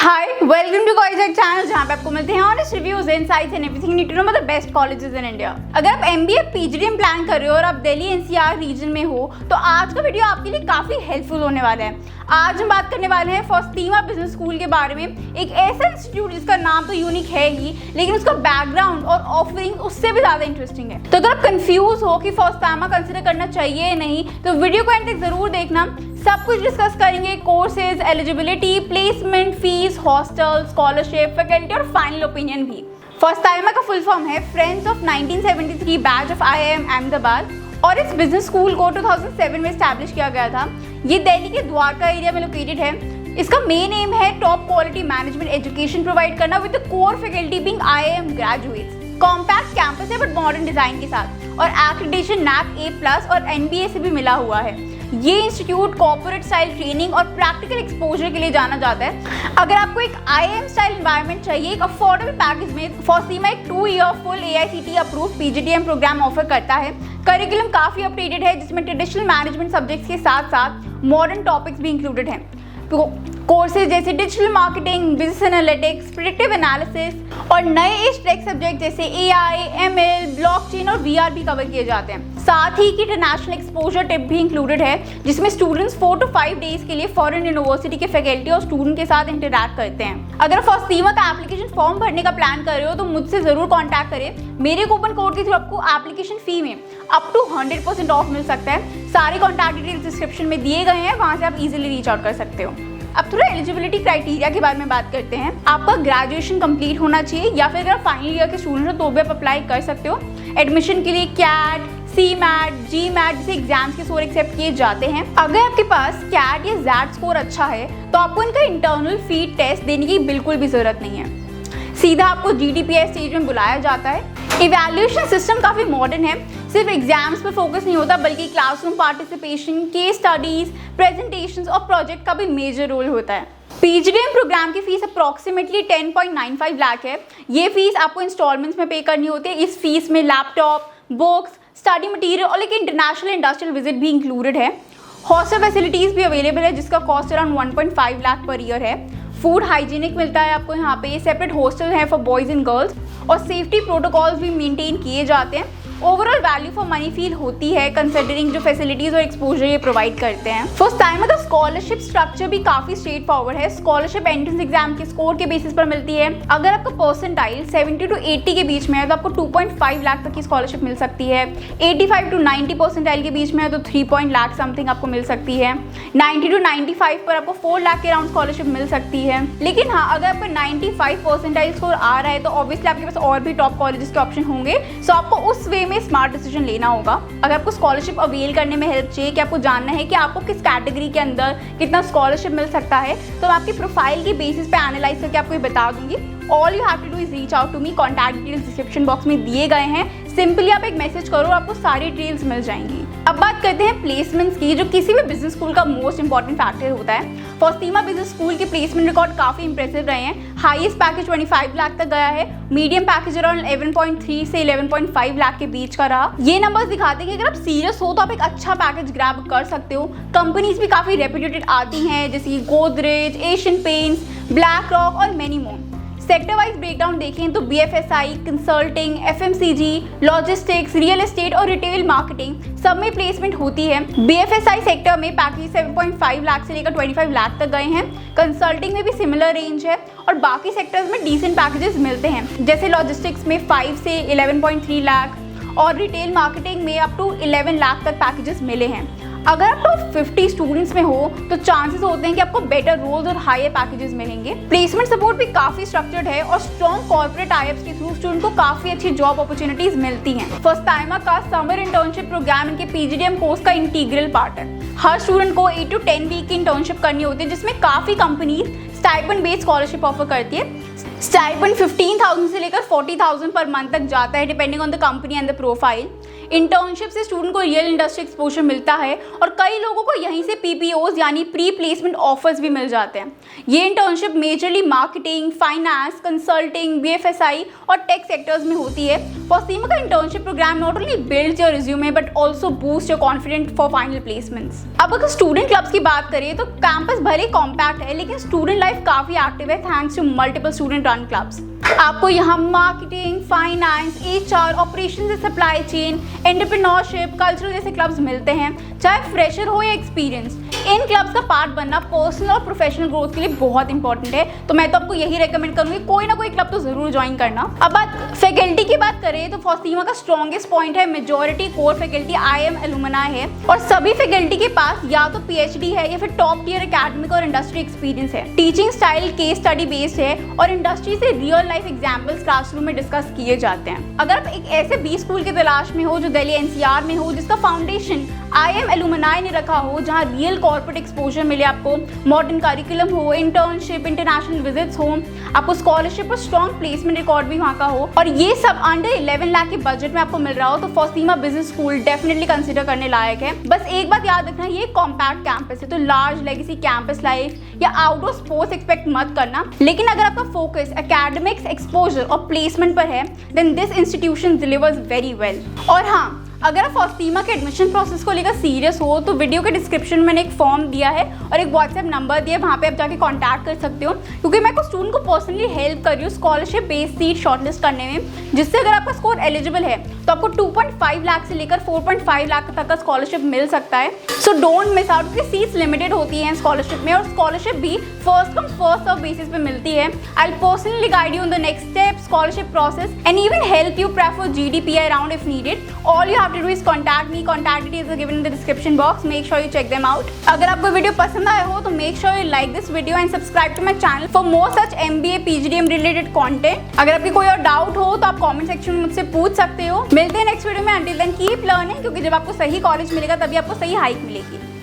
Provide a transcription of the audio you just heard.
Hi welcome to college channel, जहाँ पे आपको मिलते हैं honest reviews, insights and everything need to know about the best colleges in India. अगर आप एमबीए पीजीडीएम प्लान कर रहे हो और आप दिल्ली एनसीआर रीजन में हो तो आज का वीडियो आपके लिए काफी हेल्पफुल होने वाला है। आज हम बात करने वाले हैं फॉस्तीमा बिजनेस स्कूल के बारे में, एक ऐसा इंस्टीट्यूट जिसका नाम तो यूनिक है ही, लेकिन उसका बैकग्राउंड और ऑफरिंग उससे भी ज्यादा इंटरेस्टिंग है। तो अगर आप कंफ्यूज हो कि फॉस्तीमा कंसिडर करना चाहिए या नहीं तो वीडियो को एंड तक जरूर देखना। सब कुछ डिस्कस करेंगे, courses, eligibility, placement, fees, hostel, scholarship, faculty और फाइनल ओपिनियन भी। फॉस्तीमा का फुल फॉर्म है friends of 1973 batch of IIM Ahmedabad और इस बिजनेस स्कूल को 2007 में स्टैब्लिश किया गया था। ये दिल्ली के द्वारका एरिया में लोकेटेड है। इसका मेन एम है top quality management education provide करना with the core faculty being IIM graduates. Compact campus है बट मॉडर्न डिजाइन के साथ और एक्रेडिटेशन NAAC A+ और NBA से भी मिला हुआ है। ये इंस्टीट्यूट कॉर्पोरेट स्टाइल ट्रेनिंग और प्रैक्टिकल एक्सपोजर के लिए जाना जाता है। अगर आपको एक IIM स्टाइल एनवायरनमेंट चाहिए एक अफोर्डेबल पैकेज में, फॉस्तीमा एक 2 year full AICTE approve PGDM programme offer करता है। करिकुलम काफी अपडेटेड है जिसमें ट्रेडिशनल मैनेजमेंट सब्जेक्ट्स के साथ साथ मॉडर्न टॉपिक्स भी इंक्लूडेड हैं। कोर्सेज जैसे digital marketing, business analytics, predictive analysis और नए एज टेक सब्जेक्ट जैसे AI, ML, ब्लॉकचेन और VR भी कवर किए जाते हैं। साथ ही की इंटरनेशनल एक्सपोजर टिप भी इंक्लूडेड है जिसमें स्टूडेंट्स 4 to 5 डेज के लिए फॉरेन यूनिवर्सिटी के फैकल्टी और स्टूडेंट के साथ इंटरैक्ट करते हैं। अगर फॉस्तीमा का एप्लीकेशन फॉर्म भरने का प्लान कर रहे हो तो मुझसे जरूर कॉन्टैक्ट करें। मेरे कूपन कोड के थ्रू आपको एप्लीकेशन फी में अप टू 100% ऑफ मिल सकता है। सारे कॉन्टैक्ट डिटेल्स डिस्क्रिप्शन में दिए गए हैं, वहां से आप इजीली रीच आउट कर सकते हो। अब थोड़ा एलिजिबिलिटी क्राइटेरिया के बारे में बात करते हैं। आपका ग्रेजुएशन कंप्लीट होना चाहिए या फिर अगर फाइनल ईयर के स्टूडेंट हो तो भी आप अप्लाई कर सकते हो। एडमिशन के लिए CAT, CMAT, GMAT जैसे एग्जाम्स के स्कोर एक्सेप्ट किए जाते हैं। अगर आपके पास CAT या ZAT स्कोर अच्छा है तो आपको इनका इंटरनल फीड टेस्ट देने की बिल्कुल भी जरूरत नहीं है। सीधा आपको GDPS स्टेज में बुलाया जाता है। इवैल्यूएशन सिस्टम काफी मॉडर्न है, सिर्फ एग्जाम्स पर फोकस नहीं होता बल्कि classroom participation, case studies, presentations और प्रोजेक्ट का भी मेजर रोल होता है। PGDM प्रोग्राम की फीस अप्रॉक्सीमेटली 10.95 लाख है। ये फीस आपको इंस्टॉलमेंट्स में पे करनी होती है। इस फीस में लैपटॉप, बुक्स, स्टडी मटेरियल और एक इंटरनेशनल इंडस्ट्रियल विजिट भी इंक्लूडेड है। हॉस्टल फैसिलिटीज भी अवेलेबल है जिसका cost around 1.5 lakh per year है। फूड हाइजीनिक मिलता है आपको यहाँ पे, सेपरेट हॉस्टल है फॉर बॉयज एंड गर्ल्स और सेफ्टी प्रोटोकॉल्स भी मेंटेन किए जाते हैं। Overall value for money feel होती है कंसिडरिंग जो फैसिलिटीज और एक्सपोजर ये प्रोवाइड करते हैं। फॉस्तीमा का स्कॉलरशिप स्ट्रक्चर भी काफी स्ट्रेट फॉरवर्ड है। स्कॉलरशिप एंट्रेंस एग्जाम के स्कोर के बेसिस पर मिलती है। अगर आपका परसेंटाइल 70 to 80 के बीच में है तो आपको 2.5 लाख तक की स्कॉलरशिप मिल सकती है। 85 to 90 परसेंटाइल के बीच में है तो 3 लाख समथिंग आपको मिल सकती है। 90 to 95 पर आपको 4 लाख के अराउंड स्कॉलरशिप मिल सकती है। लेकिन हाँ, अगर आपका 95 परसेंटाइल स्कोर आ रहा है तो ऑब्वियसली आपके पास और भी टॉप कॉलेजेस के ऑप्शन होंगे, सो आपको उस वे में स्मार्ट डिसीजन लेना होगा। अगर आपको स्कॉलरशिप अवेल करने में हेल्प चाहिए कि आपको जानना है कि आपको किस कैटेगरी के अंदर कितना स्कॉलरशिप मिल सकता है तो मैं आपकी प्रोफाइल के बेसिस पे एनालाइज करके आपको ये बता दूंगी। All you have to do is reach out to me. Contact details description box में दिए गए हैं, सिंपली आप एक मैसेज करो और आपको सारी डिटेल्स मिल जाएंगी। अब बात करते हैं प्लेसमेंट्स की, जो किसी भी बिजनेस स्कूल का मोस्ट इंपॉर्टेंट फैक्टर होता है। फॉस्तीमा बिजनेस स्कूल के प्लेसमेंट रिकॉर्ड काफी इंप्रेसिव रहे हैं। हाईएस्ट पैकेज 25 लाख तक गया है। मीडियम पैकेज अराउंड 11.3 से 11.5 लाख के बीच का रहा। ये नंबर्स दिखाते हैं कि अगर आप सीरियस हो तो आप एक अच्छा पैकेज ग्रैब कर सकते हो। कंपनीज भी काफी रेप्यूटेड आती हैं जैसे Godrej, Asian Paints, BlackRock और many more. Sector wise breakdown देखें तो BFSI, consulting, FMCG, logistics, real estate और रिटेल मार्केटिंग सब में प्लेसमेंट होती है। BFSI सेक्टर में पैकेज 7.5 लाख से लेकर 25 लाख तक गए हैं। कंसल्टिंग में भी सिमिलर रेंज है और बाकी सेक्टर्स में डिसेंट पैकेजेस मिलते हैं जैसे लॉजिस्टिक्स में 5 से 11.3 लाख और रिटेल मार्केटिंग में अप टू 11 लाख तक पैकेजेस मिले हैं। अगर आप टॉप 50 स्टूडेंट्स में हो तो चांसेस होते हैं कि आपको बेटर रोल्स और हायर पैकेजेस मिलेंगे। प्लेसमेंट सपोर्ट भी काफी स्ट्रक्चर्ड है और स्ट्रॉन्ग कॉर्पोरेट टाइप्स के थ्रू स्टूडेंट को काफी अच्छी जॉब अपॉर्चुनिटीज मिलती हैं। फॉस्तीमा का समर इंटर्नशिप प्रोग्राम इनके PGDM कोर्स का इंटीग्रल पार्ट है। हर स्टूडेंट को 8 to 10 वीक की इंटर्नशिप करनी होती है जिसमें काफी companies stipend based scholarship offer करती है। स्टाइपेंड 15,000 से लेकर 40,000 पर मंथ तक जाता है depending on the company and the profile. Internship से स्टूडेंट को रियल इंडस्ट्री एक्सपोजर मिलता है और कई लोगों को यहीं से PPOs यानी प्री प्लेसमेंट ऑफर्स भी मिल जाते हैं। ये internship majorly marketing, finance, consulting, BFSI और टेक सेक्टर्स में होती है। फॉस्टीमा का internship programme not only builds your resume but also boost your confidence for final placements. अब अगर स्टूडेंट क्लब्स की बात करें तो कैंपस भले कॉम्पैक्ट है लेकिन स्टूडेंट लाइफ काफी एक्टिव है thanks to multiple student run clubs. आपको यहाँ marketing, finance, HR, operation, supply chain, entrepreneurship, cultural जैसे क्लब्स मिलते हैं। चाहे फ्रेशर हो या एक्सपीरियंस, इन क्लब्स का पार्ट बनना पर्सनल और प्रोफेशनल ग्रोथ के लिए बहुत इंपॉर्टेंट है। तो मैं तो आपको यही रेकमेंड करूंगी कोई ना कोई क्लब तो जरूर ज्वाइन करना। अब बात फैकल्टी की बात करें तो फॉस्टीमा का स्ट्रॉन्गेस्ट पॉइंट है majority core faculty IIM alumni है और सभी फैकल्टी के पास या तो PhD है या फिर टॉप टियर एकेडमिक और इंडस्ट्री एक्सपीरियंस है। Teaching style case study based है और इंडस्ट्री से रियल लाइफ एग्जाम्पल्स क्लासरूम में डिस्कस किए जाते हैं। अगर आप एक ऐसे B स्कूल की तलाश में हो जो दिल्ली NCR में हो, जिसका फाउंडेशन IIM एलुमनाई ने रखा हो, जहां रियल कॉर्पोरेट एक्सपोजर मिले, आपको मॉडर्न करिकुलम हो, इंटर्नशिप, इंटरनेशनल विजिट्स हो, आपको स्कॉलरशिप और स्ट्रॉन्ग प्लेसमेंट रिकॉर्ड भी वहाँ का हो और ये सब अंडर 11 लाख के बजट में आपको मिल रहा हो, तो फॉस्टीमा बिजनेस स्कूल डेफिनेटली कंसिडर करने लायक है। बस एक बात याद रखना, ये कॉम्पैक्ट कैंपस है तो लार्ज लेगेसी कैंपस लाइफ या आउटडोर स्पोर्ट्स एक्सपेक्ट मत करना। लेकिन अगर आपका फोकस एकेडमिक्स, एक्सपोजर और प्लेसमेंट पर है then this institution delivers very well. और हाँ, अगर आप फॉस्टीमा के एडमिशन प्रोसेस को लेकर सीरियस हो तो वीडियो के डिस्क्रिप्शन में मैंने एक फॉर्म दिया है और एक WhatsApp नंबर दिया है, वहाँ पे आप जाके कांटेक्ट कर सकते हो क्योंकि मैं कुछ स्टूडेंट को पर्सनली हेल्प कर रही हूँ स्कॉलरशिप बेस्ड सीट शॉर्टलिस्ट करने में, जिससे अगर आपका स्कोर एलिजिबल है तो आपको 2.5 लाख से लेकर 4.5 लाख तक का स्कॉलरशिप मिल सकता है। सो डोंट मिस आउट क्योंकि सीट्स लिमिटेड होती हैं स्कॉलरशिप में और स्कॉलरशिप भी first come first serve basis पे मिलती है। I will personally guide you on the next step, scholarship process and even help you prep for GDPI round if needed. All you have to do is contact me. Contact details are given in the description box. Make sure you check them out. अगर आपको video पसंद आया हो तो make sure you like this video and subscribe to my channel for more such MBA PGDM related content. अगर आपकी कोई और डाउट हो तो आप कमेंट सेक्शन में मुझसे पूछ सकते हो। मिलते हैं नेक्स्ट वीडियो में। Until then keep learning क्योंकि जब आपको सही कॉलेज मिलेगा तभी आपको सही हाइक मिलेगी।